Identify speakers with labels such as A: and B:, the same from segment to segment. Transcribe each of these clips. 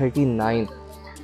A: 39.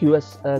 A: QS